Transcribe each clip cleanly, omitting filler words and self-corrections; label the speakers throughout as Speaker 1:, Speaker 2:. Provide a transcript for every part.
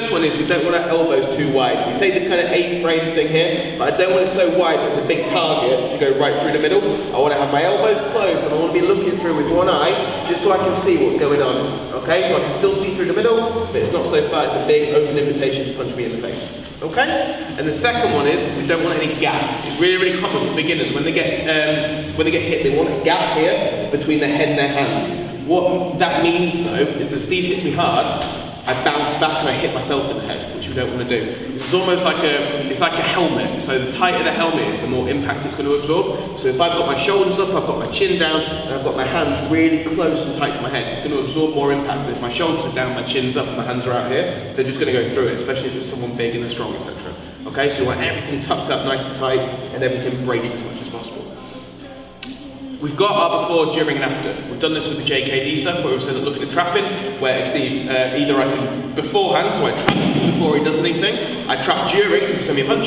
Speaker 1: first one is we don't want our elbows too wide. We say this kind of A-frame thing here, but I don't want it so wide that it's a big target to go right through the middle. I want to have my elbows closed and I want to be looking through with one eye just so I can see what's going on. Okay, so I can still see through the middle, but it's not so far, it's a big open invitation to punch me in the face. Okay? And the second one is we don't want any gap. It's really, really common for beginners when they get hit, they want a gap here between their head and their hands. What that means though is that Steve hits me hard, I bounce back and I hit myself in the head, which we don't want to do. It's almost like it's like a helmet. So the tighter the helmet is, the more impact it's going to absorb. So if I've got my shoulders up, I've got my chin down, and I've got my hands really close and tight to my head, it's going to absorb more impact. But if my shoulders are down, my chin's up, and my hands are out here, they're just going to go through it, especially if it's someone big and strong, etc. Okay, so you want everything tucked up nice and tight, and everything braced as much as possible. We've got our before, during and after. We've done this with the JKD stuff where we've said look at the trapping, where Steve, either I can beforehand, so I trap him before he does anything, I trap during, so if you send me a punch,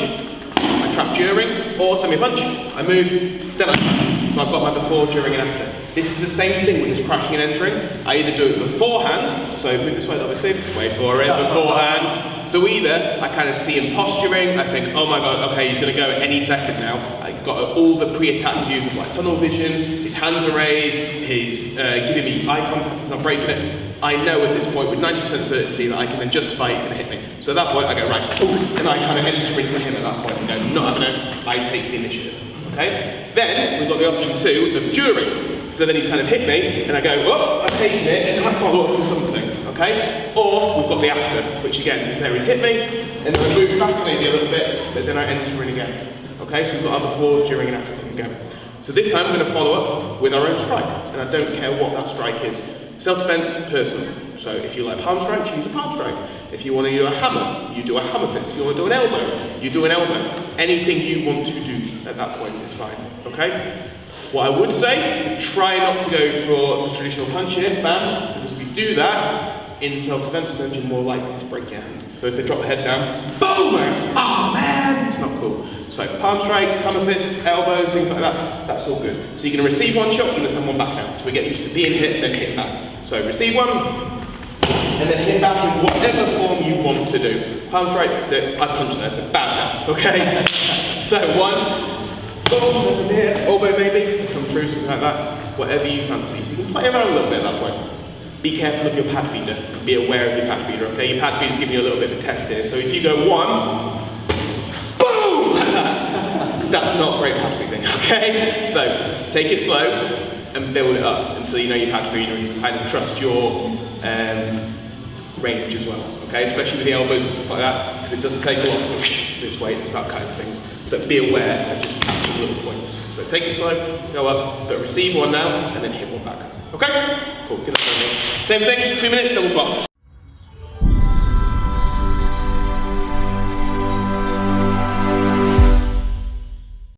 Speaker 1: I trap during, or send me a punch, I move, then I trap. So I've got my before, during and after. This is the same thing with this crashing and entering. I either do it beforehand, so move this way, obviously, wait for it, beforehand. So either I kind of see him posturing, I think, oh my god, okay, he's going to go any second now. I've got all the pre-attack views of like tunnel vision, his hands are raised, he's giving me eye contact, he's not breaking it. I know at this point with 90% certainty that I can then justify he's going to hit me. So at that point I go, right, and I kind of enter into him at that point and go, not having it, I take the initiative. Okay? Then we've got the option 2 of during. So then he's kind of hit me, and I go, oh, I'm taking it, and I follow up with something, okay? Or we've got the after, which again is there he's hit me, and then I move back maybe a little bit, but then I enter in again. Okay, so we've got our before, during, and after thing again. So this time we're going to follow up with our own strike, and I don't care what that strike is. Self-defense, personal. So if you like palm strike, choose a palm strike. If you want to do a hammer, you do a hammer fist. If you want to do an elbow, you do an elbow. Anything you want to do at that point is fine, okay? What I would say is try not to go for the traditional punch here, bam, because if you do that, in self-defense zones, you're more likely to break your hand. So if they drop the head down, boom, oh man, it's not cool. So palm strikes, hammer fists, elbows, things like that, that's all good. So you're going to receive one shot, you're going to send one back out. So we get used to being hit, then hit back. So receive one, and then hit back in whatever form you want to do. Palm strikes, I punch there, so bam down, okay? So one, boom, over here, elbow maybe, come through, something like that, whatever you fancy. So you can play around a little bit at that point. Be careful of your pad feeder, be aware of your pad feeder, okay? Your pad feeder's giving you a little bit of a test here. So if you go one, boom, like that, that's not great pad feeding, okay? So take it slow and build it up until you know your pad feeder and you kind of trust your range as well, okay? Especially with the elbows and stuff like that, because it doesn't take a lot to go this way and start cutting things. So be aware of just catching little points. So take it slow, go up, but receive one now, and then hit one back. Okay? Cool, give that a go. Same thing, 2 minutes, double swap.